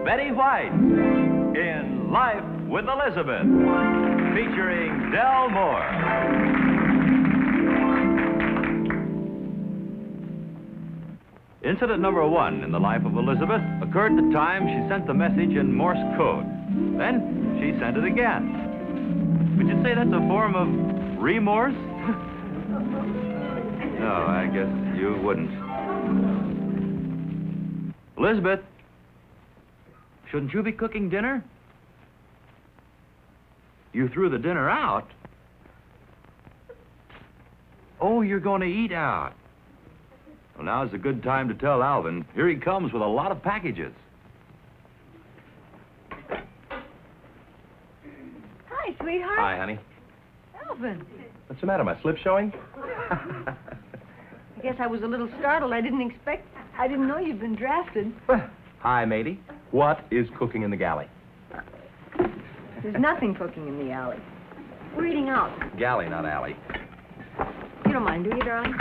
Betty White in Life with Elizabeth, featuring Del Moore. Incident number 1 in the life of Elizabeth occurred the time she sent the message in Morse code. Then she sent it again. Would you say that's a form of remorse? No, I guess you wouldn't. Elizabeth, shouldn't you be cooking dinner? You threw the dinner out. Oh, you're going to eat out. Well, now's a good time to tell Alvin. Here he comes with a lot of packages. Hi, sweetheart. Hi, honey. Alvin. What's the matter? My slip showing? I guess I was a little startled. I didn't know you'd been drafted. Hi, matey. What is cooking in the galley? There's nothing cooking in the alley. We're eating out. Galley, not alley. You don't mind, do you, darling?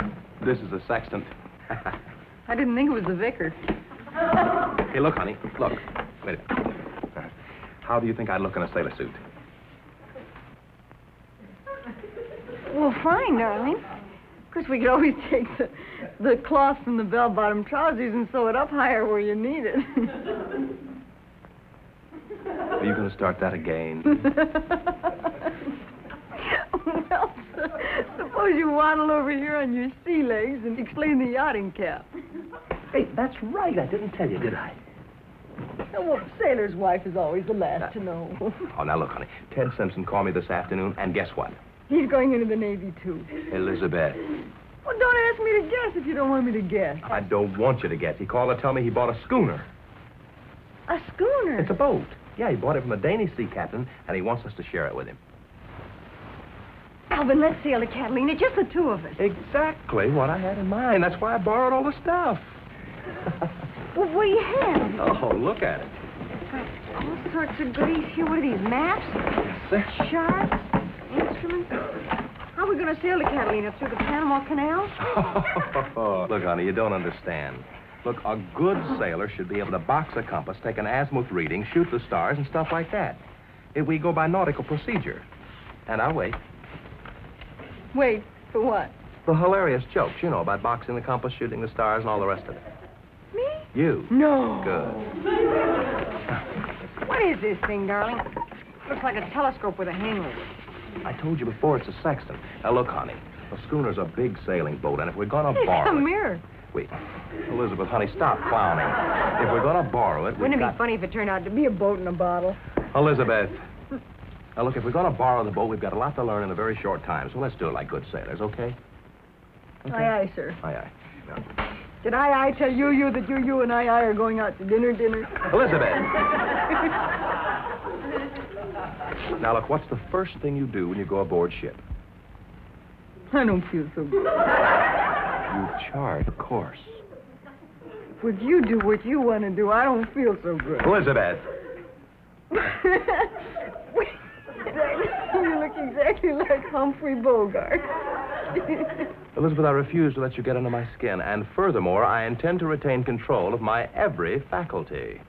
This is a sextant. I didn't think it was the vicar. Hey, look, honey. Look. Wait a minute. How do you think I'd look in a sailor suit? Well, fine, darling. Of course, we could always take the cloth from the bell-bottom trousers and sew it up higher where you need it. Are you going to start that again? Well, suppose you waddle over here on your sea legs and explain the yachting cap. Hey, that's right. I didn't tell you, did I? Oh, well, sailor's wife is always the last to know. Oh, now look, honey. Ted Simpson called me this afternoon, and guess what? He's going into the Navy, too. Elizabeth. Well, don't ask me to guess if you don't want me to guess. I don't want you to guess. He called to tell me he bought a schooner. A schooner? It's a boat. Yeah, he bought it from a Danish sea captain, and he wants us to share it with him. Alvin, let's sail to Catalina, just the two of us. Exactly what I had in mind. That's why I borrowed all the stuff. Well, what do you have? Oh, look at it. All sorts of goodies here. What are these, maps? Yes, sir. Charts? Instruments? How are we going to sail to Catalina? Through the Panama Canal? Look, honey, you don't understand. Look, a good sailor should be able to box a compass, take an azimuth reading, shoot the stars, and stuff like that. We go by nautical procedure. And I'll wait. Wait, for what? The hilarious jokes, you know, about boxing the compass, shooting the stars, and all the rest of it. Me? You. No. Good. What is this thing, darling? Looks like a telescope with a hangover. I told you before, it's a sextant. Now, look, honey, a schooner's a big sailing boat, and if we're going to borrow It's a it... mirror. Wait. Elizabeth, honey, stop clowning. If we're going to borrow it, Wouldn't it be funny if it turned out to be a boat in a bottle? Elizabeth. Now, look, if we're going to borrow the boat, we've got a lot to learn in a very short time, so let's do it like good sailors, okay? Aye, aye, sir. Aye, aye. Yeah. Did I tell you that you and I are going out to dinner? Elizabeth! Now, look, what's the first thing you do when you go aboard ship? I don't feel so good. You chart, of course. Would you do what you want to do? I don't feel so good. Elizabeth! You look exactly like Humphrey Bogart. Elizabeth, I refuse to let you get under my skin, and furthermore, I intend to retain control of my every faculty.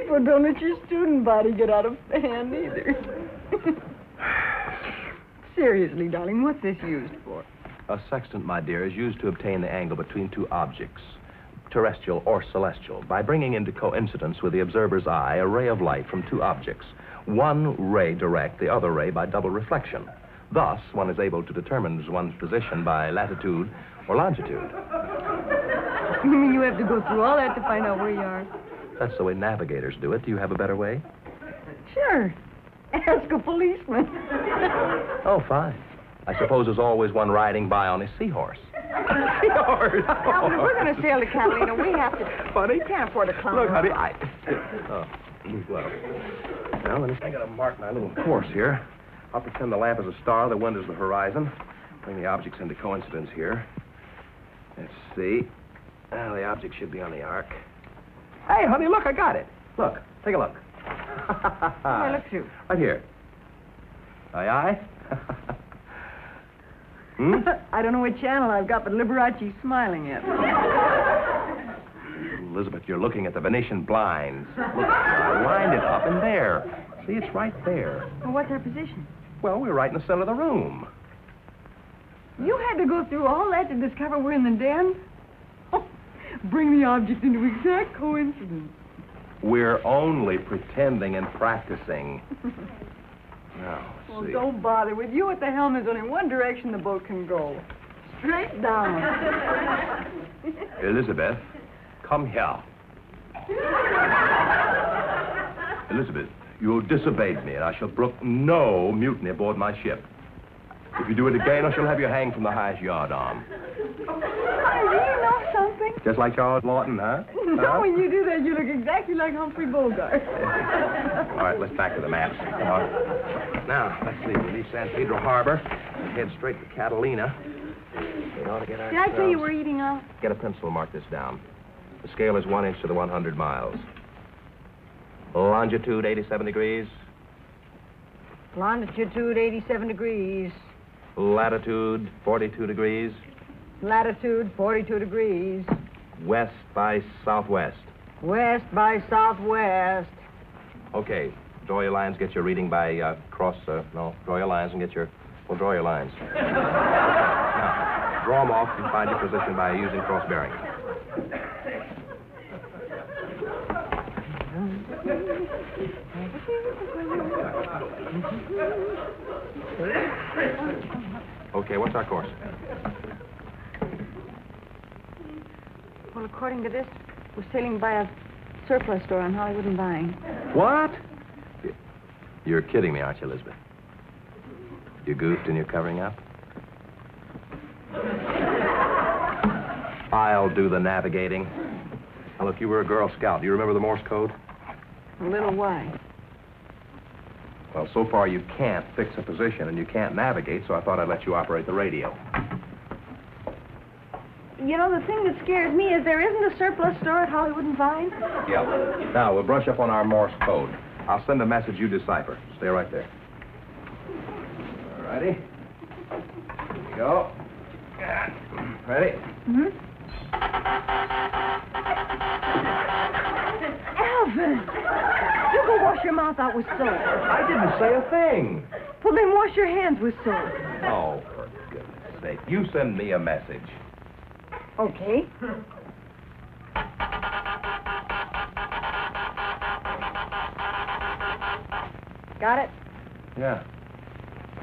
Well, don't let your student body get out of hand either. Seriously, darling, what's this used for? A sextant, my dear, is used to obtain the angle between two objects, terrestrial or celestial, by bringing into coincidence with the observer's eye a ray of light from two objects. One ray direct, the other ray by double reflection. Thus, one is able to determine one's position by latitude or longitude. You mean you have to go through all that to find out where you are? That's the way navigators do it. Do you have a better way? Sure. Ask a policeman. Oh, fine. I suppose there's always one riding by on his seahorse. Seahorse? Now, if we're going to sail to Catalina, we have to... Funny? We can't afford a clown. Look, honey, well, I got to mark my little course here. I'll pretend the lamp is a star, the wind is the horizon. Bring the objects into coincidence here. Let's see. Now, the object should be on the arc. Hey, honey, look, I got it. Look, take a look. Where, look through? Right here. Aye, aye. I don't know what channel I've got, but Liberace's smiling at me. Elizabeth, you're looking at the Venetian blinds. Look, I lined it up in there. See, it's right there. Well, what's our position? Well, we're right in the center of the room. You had to go through all that to discover we're in the den? Oh, bring the object into exact coincidence. We're only pretending and practicing. Now, Well, see. don't bother. With you at the helm, there's only one direction the boat can go. Straight down. Elizabeth, come here. Elizabeth, you disobeyed me, and I shall brook no mutiny aboard my ship. If you do it again, I shall have you hanged from the highest yardarm. Honey, do you know something? Just like Charles Lawton, huh? No, when you do that, you look exactly like Humphrey Bogart. All right, let's back to the maps. Come on. Now, let's see. We leave San Pedro Harbor, head straight to Catalina. We ought to get Did I tell you we're eating out? Get a pencil, mark this down. The scale is 1 inch to the 100 miles. Longitude, 87 degrees. Longitude, 87 degrees. Latitude, 42 degrees. Latitude, 42 degrees. West by southwest. West by southwest. Okay. Draw your lines, get your reading by draw your lines and get your... Well, draw your lines. Now, draw them off and find your position by using cross bearings. Okay, what's our course? Well, according to this, we're sailing by a surplus store on Hollywood and Vine. What? You're kidding me, aren't you, Elizabeth? You goofed and you're covering up? I'll do the navigating. Now, look, you were a Girl Scout. Do you remember the Morse code? A little why? Well, so far you can't fix a position and you can't navigate, so I thought I'd let you operate the radio. You know, the thing that scares me is there isn't a surplus store at Hollywood and Vine. Yeah. Now, we'll brush up on our Morse code. I'll send a message you decipher. Stay right there. All righty. Here we go. Ready? Mm-hmm. Alvin! You go wash your mouth out with soap. I didn't say a thing. Well, then wash your hands with soap. Oh, for goodness sake. You send me a message. Okay. Got it? Yeah.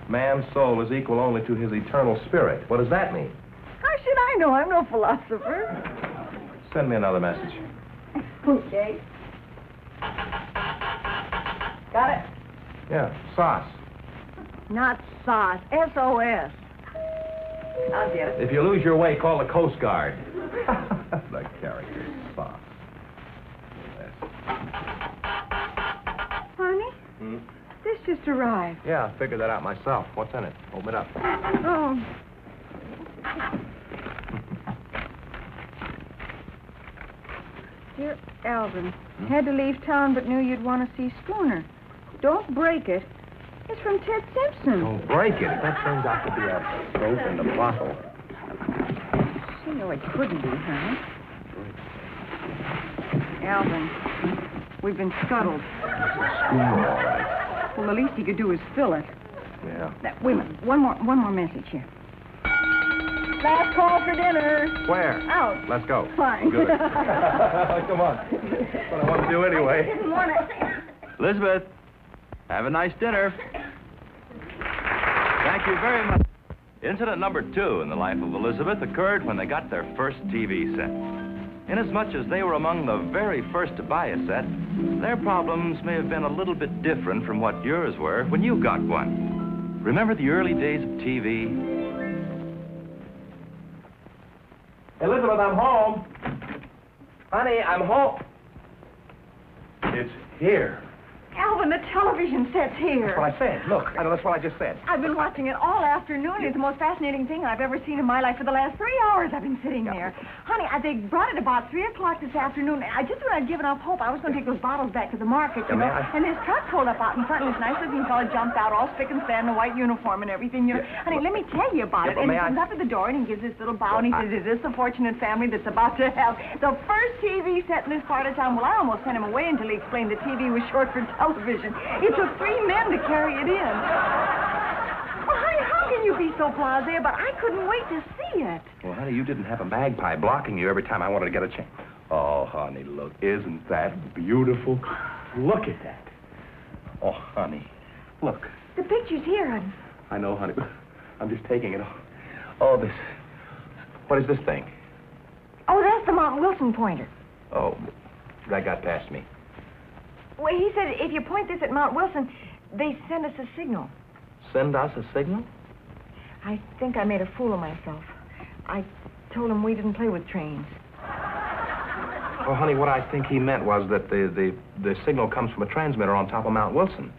Man's soul is equal only to his eternal spirit. What does that mean? How should I know? I'm no philosopher. Send me another message. Okay. Got it? Yeah, sauce. Not sauce. S-O-S. I'll get it. If you lose your way, call the Coast Guard. The character, sauce. Honey? Hmm? This just arrived. Yeah, I figured that out myself. What's in it? Open it up. Oh. Dear Alvin, had to leave town but knew you'd want to see Schooner. Don't break it. It's from Ted Simpson. Don't break it. If that turns out to be a soap in the bottle. She knew it couldn't be, honey. Alvin, we've been scuttled. Schooner, all right. Well, the least he could do is fill it. Yeah. Now, wait a minute. One more message here. Last call for dinner. Where? Out. Let's go. Fine. Good. Come on. That's what I want to do anyway. Didn't want it. Elizabeth, have a nice dinner. Thank you very much. Incident number 2 in the life of Elizabeth occurred when they got their first TV set. Inasmuch as they were among the very first to buy a set, their problems may have been a little bit different from what yours were when you got one. Remember the early days of TV? Elizabeth, I'm home. Honey, I'm home. It's here. Alvin, the television set's here. That's what I said. Look, I know that's what I just said. I've been watching it all afternoon. It's the most fascinating thing I've ever seen in my life. For the last 3 hours, I've been sitting there. Honey, they brought it about 3 o'clock this afternoon. I just when I'd given up hope, I was going to take those bottles back to the market, you know. And this truck pulled up out in front, and this nice-looking fellow jumped out, all spick and span in a white uniform and everything. You know. Honey, let me tell you about it. And he comes up to the door, and he gives this little bow, and he says, is this the fortunate family that's about to have the first TV set in this part of town? Well, I almost sent him away until he explained the TV was short for television. It took 3 men to carry it in. Well, honey, how can you be so blasé? But I couldn't wait to see it. Well, honey, you didn't have a magpie blocking you every time I wanted to get a chance. Oh, honey, look. Isn't that beautiful? Look at that. Oh, honey, look. The picture's here, honey. I know, honey. I'm just taking it. Oh, this. What is this thing? Oh, that's the Mount Wilson pointer. Oh, that got past me. Well, he said if you point this at Mount Wilson, they send us a signal. Send us a signal? I think I made a fool of myself. I told him we didn't play with trains. Well, honey, what I think he meant was that the signal comes from a transmitter on top of Mount Wilson.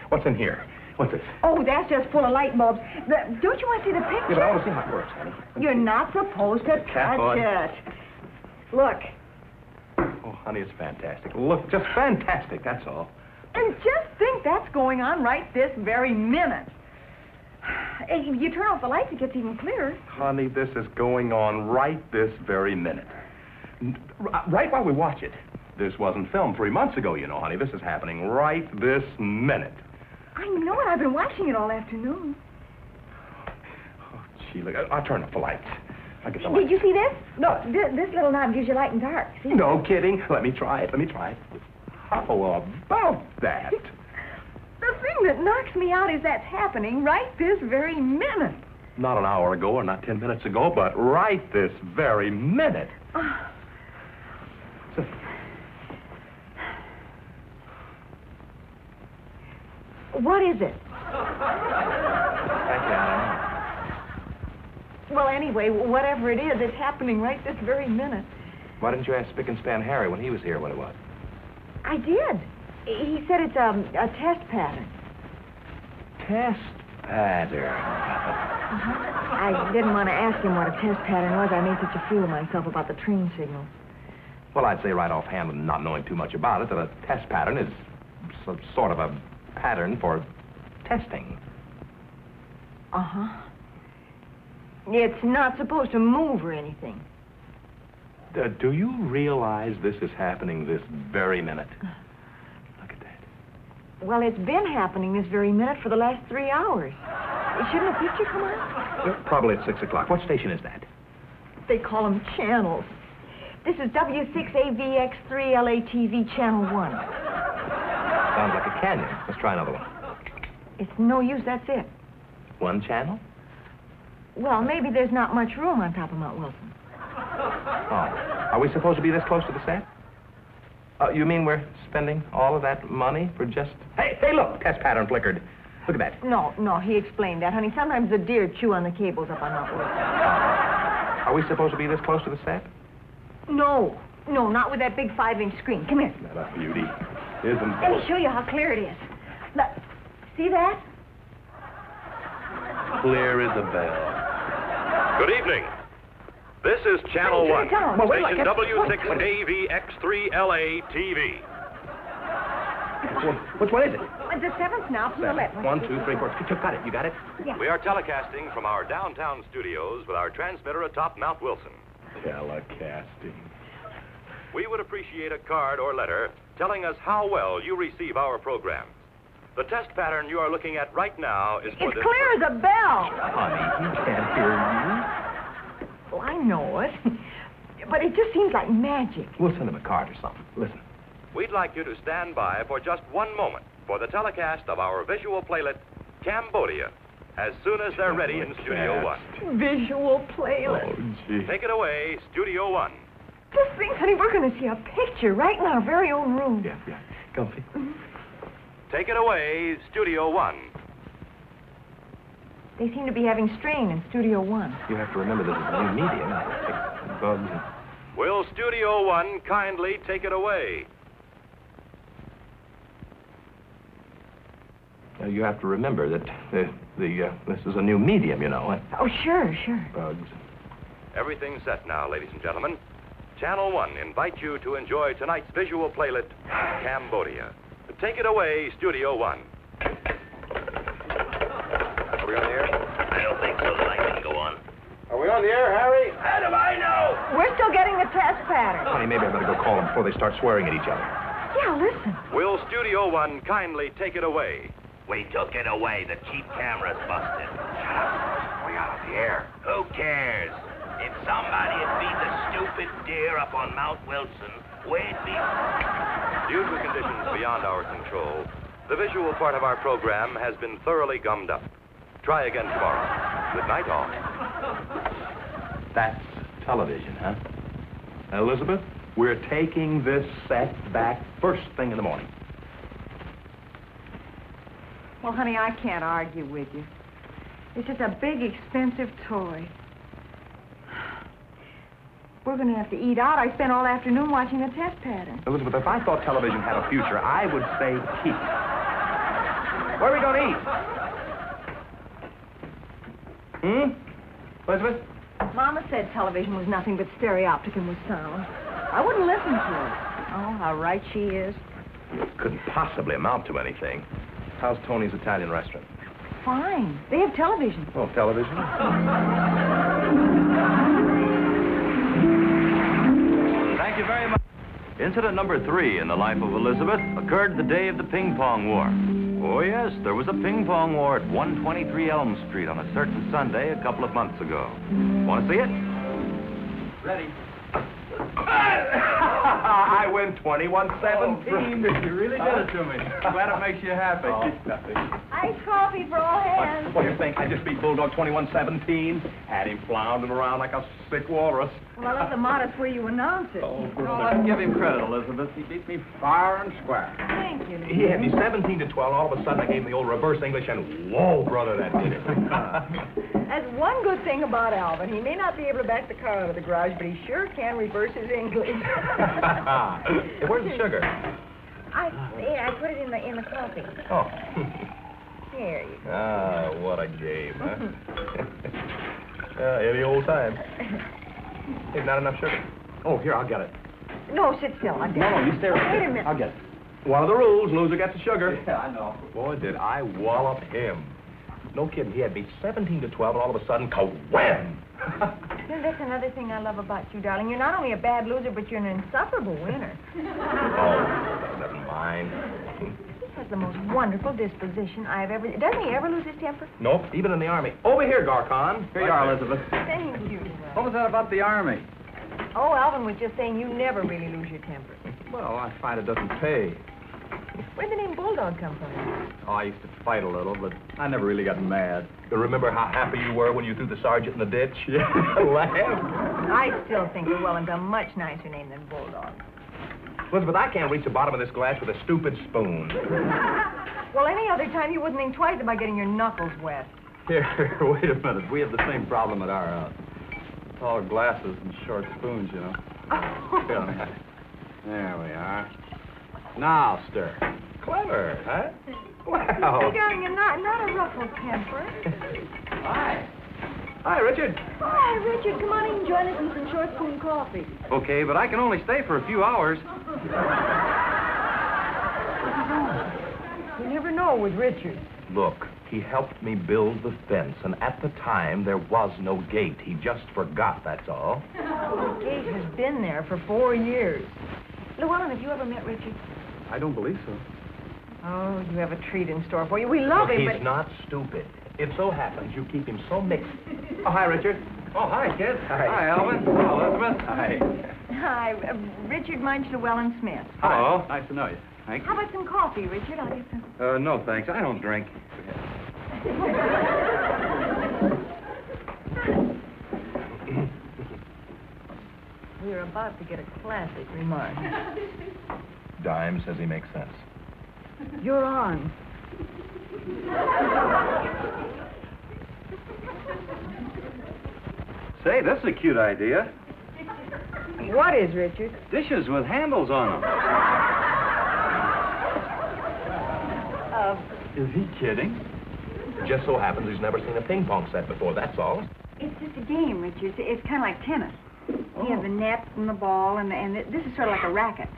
What's in here? What's this? Oh, that's just full of light bulbs. Don't you want to see the picture? Yeah, but I want to see how it works, honey. You're not supposed to touch it. Look. Oh, honey, it's fantastic. Look, just fantastic, that's all. And just think that's going on right this very minute. You turn off the lights, it gets even clearer. Honey, this is going on right this very minute. Right while we watch it. This wasn't filmed 3 months ago, you know, honey. This is happening right this minute. I know it. I've been watching it all afternoon. Oh, gee, look, I'll turn off the lights. I'll get the lights. Did you see this? No, this little knob gives you light and dark. See? No kidding. Let me try it. How about that? The thing that knocks me out is that's happening right this very minute. Not an hour ago or not 10 minutes ago, but right this very minute. So, what is it? Frankly, I don't know. Well, anyway, whatever it is, it's happening right this very minute. Why didn't you ask Spick and Span Harry when he was here what it was? I did. He said it's a test pattern. Test pattern. I didn't want to ask him what a test pattern was. I made such a fool of myself about the train signal. Well, I'd say right offhand, not knowing too much about it, that a test pattern is some sort of a pattern for testing. Uh-huh. It's not supposed to move or anything. Do you realize this is happening this very minute? Look at that. Well, it's been happening this very minute for the last 3 hours. Shouldn't a picture come on? Probably at 6 o'clock. What station is that? They call them channels. This is W6AVX3LATV Channel 1. Sounds like a canyon. Let's try another one. It's no use, that's it. One channel? Well, maybe there's not much room on top of Mount Wilson. Oh. Are we supposed to be this close to the set? You mean we're spending all of that money for just... Hey, look! Test pattern flickered. Look at that. No, he explained that, honey. Sometimes the deer chew on the cables up on Mount Wilson. Are we supposed to be this close to the set? No, not with that big 5-inch screen. Come here. Isn't that a beauty? Isn't Let me show you how clear it is. Look, see that? Clear as a bell. Good evening. This is Channel 1, station W6AVX3LA TV. Which one is it? It's the 7th now from the left. 1, 2, 3, 4. Got it. You got it? Yeah. We are telecasting from our downtown studios with our transmitter atop Mount Wilson. Telecasting. We would appreciate a card or letter telling us how well you receive our programs. The test pattern you are looking at right now is for It's this... clear as a bell. Honey, he can't hear you. Oh, I know it. But it just seems like magic. We'll send him a card or something. Listen. We'd like you to stand by for just 1 moment for the telecast of our visual playlet, Cambodia, as soon as they're ready in Studio 1. Visual playlist. Oh, gee. Take it away, Studio 1. Just think, honey, we're going to see a picture right in our very own room. Yeah. Come see. Take it away, Studio 1. They seem to be having strain in Studio 1. You have to remember this is a new medium. Bugs and... Will Studio 1 kindly take it away? You have to remember that this is a new medium, you know. Oh, sure. Bugs. Everything's set now, ladies and gentlemen. Channel 1 invites you to enjoy tonight's visual playlet, Cambodia. Take it away, Studio 1. Are we on the air? I don't think so. The light didn't go on. Are we on the air, Harry? How do I know? We're still getting the test pattern. Honey, maybe I better go call them before they start swearing at each other. Yeah, listen. Will Studio 1 kindly take it away? We took it away. The cheap camera's busted. Shut up. We got on the air. Who cares? If somebody had beat the stupid deer up on Mount Wilson, we'd be... Due to conditions beyond our control, the visual part of our program has been thoroughly gummed up. Try again tomorrow. Good night, all. That's television, huh? Elizabeth, we're taking this set back first thing in the morning. Well, honey, I can't argue with you. It's just a big, expensive toy. We're going to have to eat out. I spent all afternoon watching the test pattern. Elizabeth, if I thought television had a future, I would say keep. Where are we going to eat? Elizabeth? Mama said television was nothing but stereopticon with sound. I wouldn't listen to her. Oh, how right she is. Couldn't possibly amount to anything. How's Tony's Italian restaurant? Fine. They have television. Oh, television? Thank you very much. Incident number 3 in the life of Elizabeth occurred the day of the ping pong war. Oh, yes, there was a ping pong war at 123 Elm Street on a certain Sunday a couple of months ago. Want to see it? Ready. I win 21-17. You really did it to me. Glad it makes you happy. Iced coffee for all hands. What do you think? I just beat Bulldog 21-17. Had him floundering around like a sick walrus. Well, I love the modest way you announce it. Well, let's give him credit, Elizabeth. He beat me fair and square. Thank you. He had me 17-12. All of a sudden, I gave him the old reverse English, and whoa, brother, that did it. That's one good thing about Alvin. He may not be able to back the car out of the garage, but he sure can reverse his English. Hey, where's the sugar? I put it in the coffee. Oh. Here you go. Ah, what a game, huh? Any old time. Hey, not enough sugar. Oh, here, I'll get it. No, sit still. I'm No, you stay right Wait there. a minute. I'll get it. One of the rules, loser gets the sugar. Yeah, I know. Boy, did I wallop him. No kidding, he had me 17-12, and all of a sudden, ka-wham! That's another thing I love about you, darling. You're not only a bad loser, but you're an insufferable winner. Oh, never mind. He has the most wonderful disposition I've ever... Doesn't he ever lose his temper? Nope, even in the Army. Over here, Garcon. Here you are, Elizabeth. Thank you. What was that about the Army? Oh, Alvin was just saying you never really lose your temper. Well, I find it doesn't pay. Where'd the name Bulldog come from? Oh, I used to fight a little, but I never really got mad. You remember how happy you were when you threw the sergeant in the ditch? Yeah, laugh. I still think Llewellyn's a much nicer name than Bulldog. Elizabeth, I can't reach the bottom of this glass with a stupid spoon. Well, any other time you wouldn't think twice about getting your knuckles wet. Here, wait a minute. We have the same problem at our house. Tall glasses and short spoons, you know. Yeah. There we are. Now, stir. Clever, huh? Hey, Wow. darling, you're not a ruffled temper. Hi. Hi, Richard. Hi, Richard. Come on in and join us in some short spoon coffee. Okay, but I can only stay for a few hours. You never know with Richard. Look, he helped me build the fence, and at the time, there was no gate. He just forgot, that's all. The gate has been there for 4 years. Llewellyn, have you ever met Richard? I don't believe so. Oh, you have a treat in store for you. We love Look, him, he's not stupid. It so happens you keep him so mixed. Oh, hi, Richard. Oh, hi, kid. Hi. Hi, Alvin. Hello, Elizabeth. Hi. Hi, Richard Munch Llewellyn Smith. Hello. Nice to know you. Thanks. How about some coffee, Richard? I'll get some. No, thanks. I don't drink. We're about to get a classic remark. Dime says he makes sense. You're on. Say, that's a cute idea. What is, Richard? Dishes with handles on them. Is he kidding? It just so happens he's never seen a ping pong set before, that's all. It's just a game, Richard. It's kind of like tennis. Oh. You have the net and the ball, and this is sort of like a racket.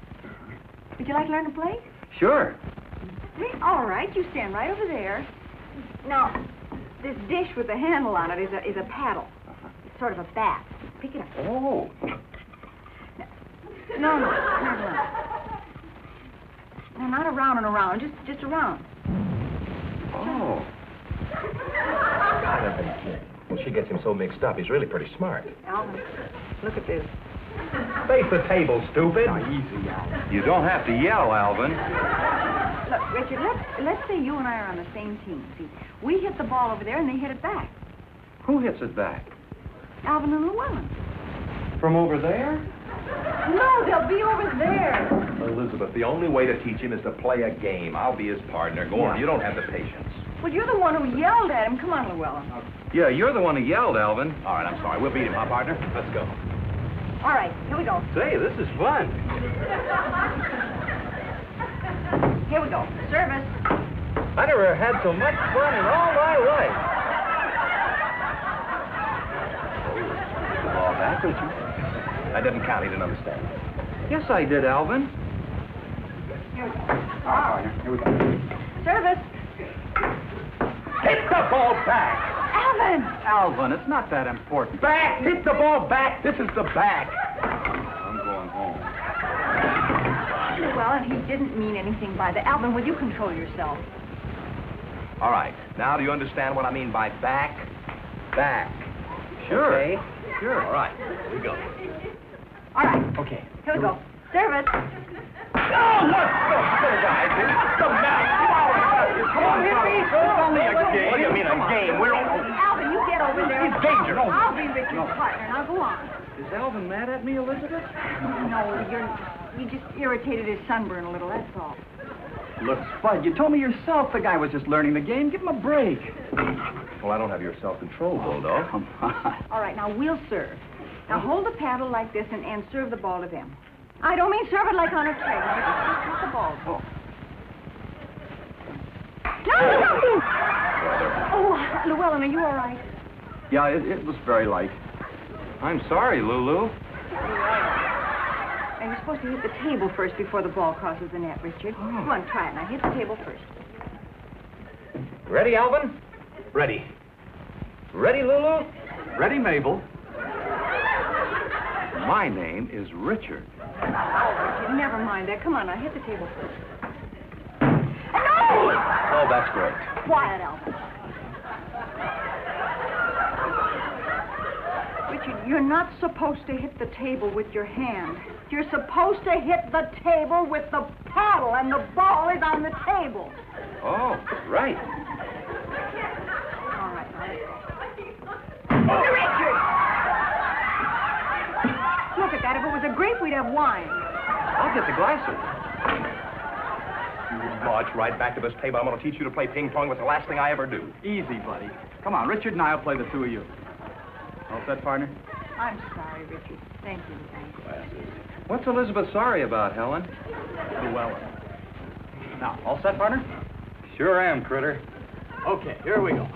Would you like to learn to play? Sure. All right, you stand right over there. Now, this dish with the handle on it is a paddle. It's sort of a bat. Pick it up. Oh. No, not around. No, not around and around, just around. Oh. Well, she gets him so mixed up, he's really pretty smart. Alvin, look at this. Face the table, stupid. Now, easy, Alvin. You don't have to yell, Alvin. Look, Richard, let's say you and I are on the same team. See, we hit the ball over there and they hit it back. Who hits it back? Alvin and Llewellyn. From over there? No, they'll be over there. Elizabeth, the only way to teach him is to play a game. I'll be his partner. Go on, you don't have the patience. Well, you're the one who yelled at him. Come on, Llewellyn. Yeah, you're the one who yelled, Alvin. All right, I'm sorry. We'll beat him, huh, partner? Let's go. All right, here we go. Say, this is fun. Here we go. Service. I never had so much fun in all my life. Ball back, Richard. I didn't count. He didn't understand. Yes, I did, Alvin. Here we go. All right, partner. Here we go. Service. Hit the ball back. Alvin! Alvin, it's not that important. Back! Hit the ball back. This is the back. I'm going home. Llewellyn, he didn't mean anything by that. Alvin, will you control yourself? All right. Now, do you understand what I mean by back? Back. Sure. Okay? Sure. All right. Here we go. All right. Okay. Here we go. Service. Oh, what's the guys? It's the match. Come on, hit me. It's only a game. What do you mean a game? We're all... Alvin, you get over there. He's danger. No. I'll be Richard's partner. Now go on. Is Alvin mad at me, Elizabeth? No, you just irritated his sunburn a little, that's all. Look, Spud, you told me yourself the guy was just learning the game. Give him a break. Well, I don't have your self-control, Bulldog. Come on. All right, now we'll serve. Now hold the paddle like this and serve the ball to them. I don't mean serve it like on a tray. Now, just the ball. Oh. Oh, Llewellyn, are you all right? Yeah, it was very light. I'm sorry, Lulu. And you're supposed to hit the table first before the ball crosses the net, Richard. Come on, try it. Now hit the table first. Ready, Alvin? Ready. Ready, Lulu? Ready, Mabel? My name is Richard. Oh, Richard, never mind that. Come on, now hit the table first. No! Oh, that's great. Quiet, Alvin. Richard, you're not supposed to hit the table with your hand. You're supposed to hit the table with the paddle, and the ball is on the table. Oh, right. All right, now let's go. Richard! Look at that. If it was a grape, we'd have wine. I'll get the glasses. You march right back to this table. I'm going to teach you to play ping pong. It's the last thing I ever do. Easy, buddy. Come on, Richard and I'll play the two of you. All set, partner? I'm sorry, Richard. Thank you. What's Elizabeth sorry about, Helen? Llewellyn. Now, all set, partner? Sure am, critter. Okay, here we go.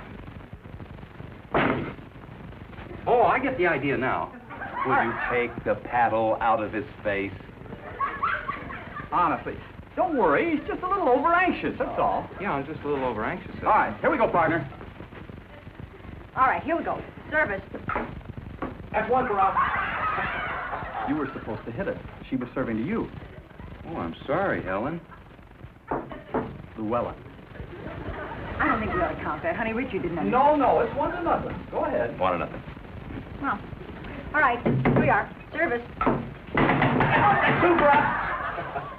Oh, I get the idea now. Will you take the paddle out of his face? Honestly, don't worry. He's just a little over-anxious, that's all. Yeah, I'm just a little over-anxious. All right, here we go, partner. All right, here we go. Service. That's one for us. You were supposed to hit it. She was serving to you. Oh, I'm sorry, Helen. Llewellyn. I don't think we ought to count that, honey. Richard didn't understand. No, it's 1-0. Go ahead. 1-0. Well, all right, here we are. Service. Two for us.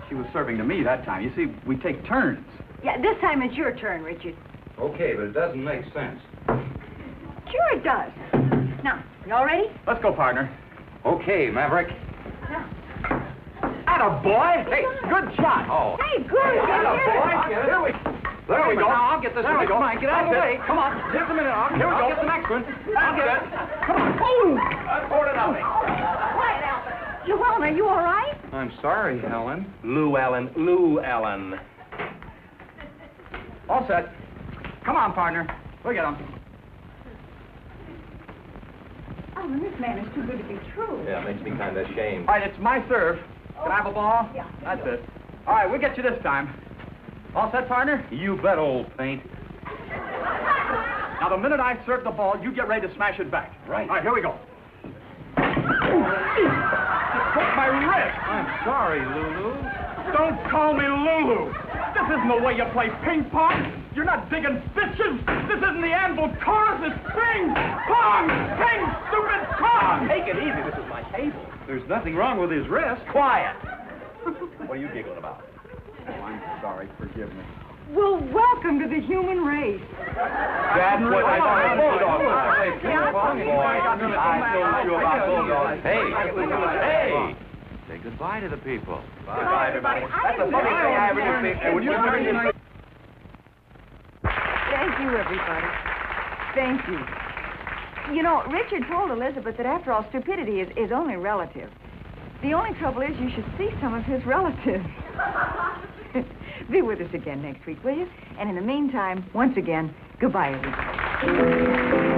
She was serving to me that time. You see, we take turns. Yeah, this time it's your turn, Richard. Okay, but it doesn't make sense. Sure it does. Now, you all ready? Let's go, partner. Okay, Maverick. Now. Atta boy! Hey, good shot. Oh. Hey, good. Here we go. There we go. Now, I'll get this There one. we go. Come on, get out of the way. Come on. Just a minute. Here we go. I'll get the next one. I'll get it. Come on. Boom! That's 4-0. Quiet, Alvin. Llewellyn, are you all right? I'm sorry, Helen. Lou Allen. All set. Come on, partner. We'll get him. Oh, this man is too good to be true. Yeah, makes me kind of ashamed. All right, it's my serve. Can I have a ball? Yeah. That's it. All right, we'll get you this time. All set, partner? You bet, old paint. Now, the minute I serve the ball, you get ready to smash it back. Right. All right, here we go. You broke my wrist. I'm sorry, Lulu. Don't call me Lulu. This isn't the way you play ping pong. You're not digging bitches. This isn't the anvil chorus. It's ping pong. Ping, stupid pong. Take it easy. This is my table. There's nothing wrong with his wrist. Quiet. What are you giggling about? Oh, I'm sorry. Forgive me. Well, welcome to the human race. That's what I thought. Hey! Say goodbye to the people. Bye, everybody. That's the funny thing I ever did. Hey, would you turn your... Thank you, everybody. Thank you. You know, Richard told Elizabeth that after all, stupidity is only relative. The only trouble is you should see some of his relatives. Be with us again next week, will you? And in the meantime, once again, goodbye, everybody.